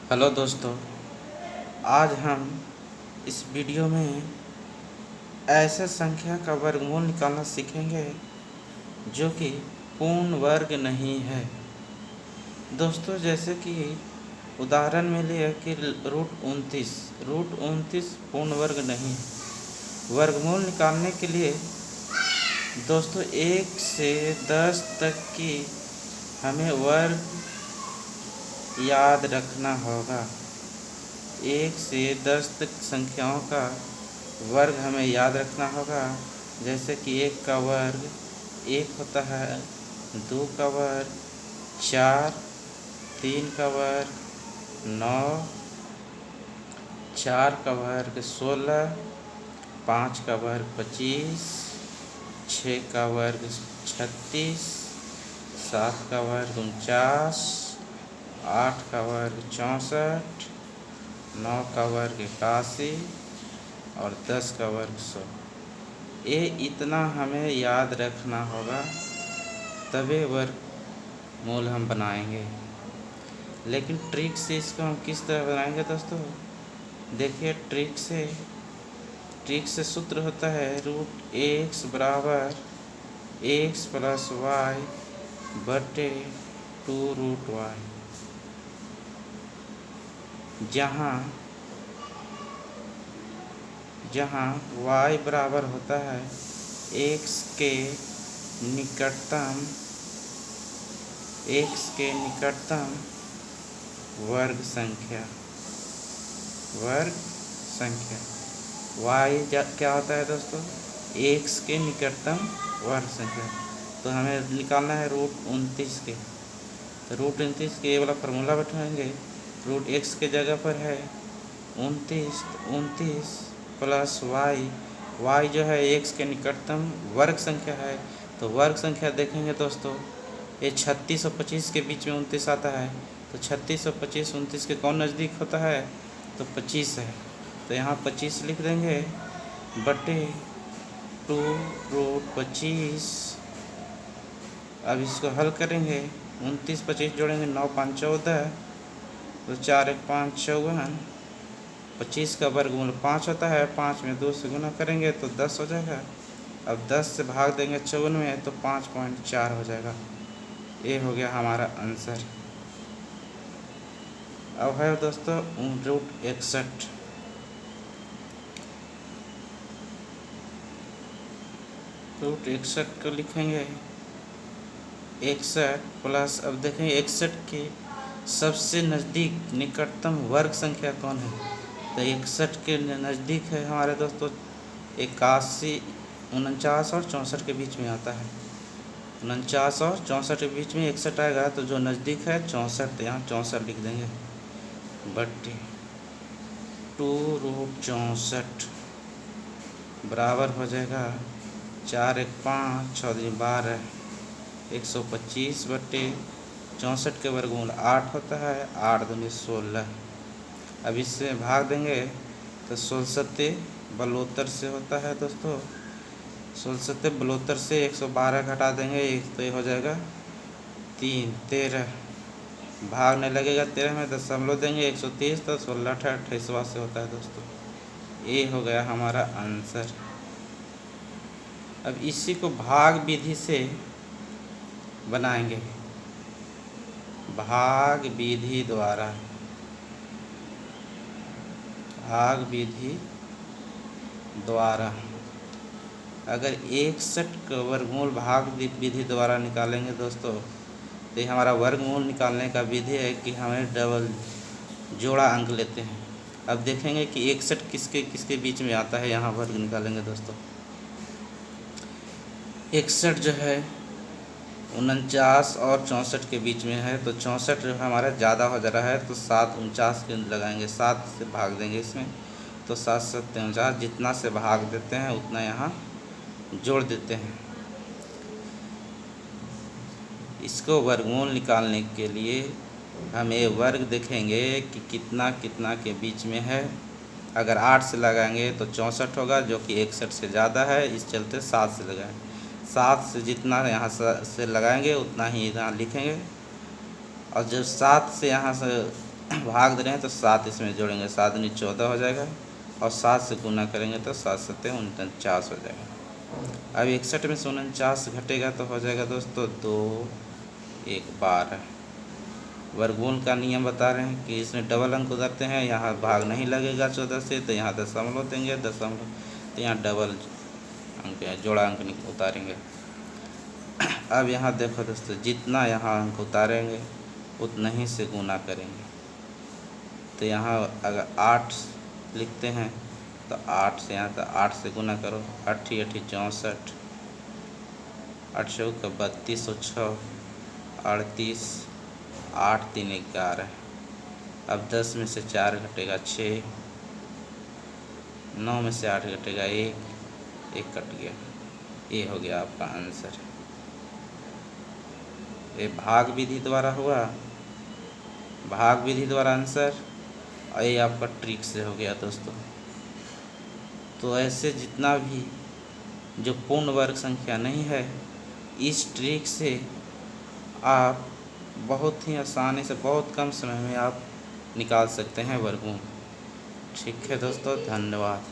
Hello दोस्तों, आज हम इस वीडियो में ऐसे संख्या का वर्गमूल निकालना सीखेंगे जो कि पूर्ण वर्ग नहीं है। दोस्तों, जैसे कि उदाहरण में लिया कि रूट 29 पूर्ण वर्ग नहीं। वर्गमूल निकालने के लिए दोस्तों 1 से 10 तक की हमें वर्ग याद रखना होगा। 1 से 10 तक संख्याओं का वर्ग हमें याद रखना होगा। जैसे कि 1 का वर्ग 1 होता है, 2 का वर्ग 4, 3 का वर्ग 9, 4 का वर्ग 16, 5 का वर्ग 25, 6 का वर्ग 36, 7 का वर्ग 49, 8 का वर्ग 64, 9 का वर्ग 81 और 10 का वर्ग 100। ये इतना हमें याद रखना होगा, तभी वर्गमूल हम बनाएंगे। लेकिन ट्रिक से इसको हम किस तरह बनाएंगे दोस्तों? देखिए, ट्रिक से सूत्र होता है √x बराबर x प्लस वाई बटे 2√y, जहाँ y बराबर होता है x के निकटतम वर्ग संख्या। y क्या होता है दोस्तों? x के निकटतम वर्ग संख्या। तो हमें निकालना है √29 के। तो √29 के ये वाला फार्मूला बैठाएंगे। √x के जगह पर है 29 प्लस y जो है x के निकटतम वर्ग संख्या है। तो वर्ग संख्या देखेंगे दोस्तों, ये 36 और 25 के बीच में 29 आता है। तो 36 और 25 29 के कौन नज़दीक होता है? तो 25 है। तो यहाँ 25 लिख देंगे बटे 2√25। अब इसको हल करेंगे, 29 25 जोड़ेंगे 9 5 14, तो 4 1 5 54। 25 का वर्गमूल 5 होता है, 5 में 2 से गुना करेंगे तो 10 हो जाएगा। अब 10 से भाग देंगे 54 में तो 5.4 हो जाएगा। ये हो गया हमारा आंसर। अब है दोस्तों √61। √61 को लिखेंगे 61 प्लस, अब देखेंगे 61 के सबसे नज़दीक निकटतम वर्ग संख्या कौन है? तो 61 के नज़दीक है हमारे दोस्तों 81, 49 और 64 के बीच में आता है। 49 और 64 के बीच में 61 आएगा, तो जो नज़दीक है 64, तो यहाँ 64 लिख देंगे बटे 2√64 बराबर हो जाएगा 4 1 5 6 2 12, 125 बटे 64 के वर्गमूल 8 होता है, 8 दूनी 16। अब इससे भाग देंगे तो 16 72 से होता है दोस्तों। 16 72 से 112 घटा देंगे, तो ये हो जाएगा 3 13। भागने लगेगा 13 में दशमलव देंगे 130, तो 16 28वां से होता है दोस्तों। ये हो गया हमारा आंसर। अब इसी को भाग विधि से बनाएंगे। भाग विधि द्वारा अगर 61 का वर्गमूल भाग विधि द्वारा निकालेंगे दोस्तों, तो ये हमारा वर्गमूल निकालने का विधि है कि हमें डबल जोड़ा अंक लेते हैं। अब देखेंगे कि 61 किसके बीच में आता है। यहाँ वर्ग निकालेंगे दोस्तों, 61 जो है 49 और 64 के बीच में है। तो 64 जो हमारा ज़्यादा हो जा रहा है, तो 7 49 के लगाएंगे, 7 से भाग देंगे इसमें, तो 7 7 49। जितना से भाग देते हैं उतना यहाँ जोड़ देते हैं। इसको वर्गमूल निकालने के लिए हम ये वर्ग देखेंगे कि कितना कितना के बीच में है। अगर 8 से लगाएंगे तो 64 होगा, जो कि 61 से ज़्यादा है, इस चलते 7 से लगाएं। 7 से जितना यहाँ से लगाएंगे उतना ही यहाँ लिखेंगे। और जब 7 से यहाँ से भाग दे रहे हैं तो 7 इसमें जोड़ेंगे, 7 दूनी 14 हो जाएगा और 7 से गुना करेंगे तो 7 सत्ते 49 हो जाएगा। अब 61 में से 49 घटेगा तो हो जाएगा दोस्तों 2 1 12। वर्गमूल का नियम बता रहे हैं कि इसमें डबल अंक उतरते हैं, यहाँ भाग नहीं लगेगा 14 से तो यहाँ दशमलव देंगे, दशमलव तो यहाँ डबल अंक जोड़ा अंक उतारेंगे। अब यहाँ देखो दोस्तों, जितना यहाँ अंक उतारेंगे उतना ही से गुना करेंगे। तो यहाँ अगर 8 लिखते हैं तो 8 से यहाँ तो 8 से गुना करो, 8 × 8 = 64, 8 × 32 और 6 38, 8 × 3 = 11। अब 10 में से 4 घटेगा 6, 9 में से 8 घटेगा 1, 1 कट गया। ये हो गया आपका आंसर। ये भाग विधि द्वारा हुआ, भाग विधि द्वारा आंसर, और ये आपका ट्रिक से हो गया दोस्तों। तो ऐसे जितना भी जो पूर्ण वर्ग संख्या नहीं है, इस ट्रिक से आप बहुत ही आसानी से बहुत कम समय में आप निकाल सकते हैं वर्गमूल। ठीक है दोस्तों, धन्यवाद।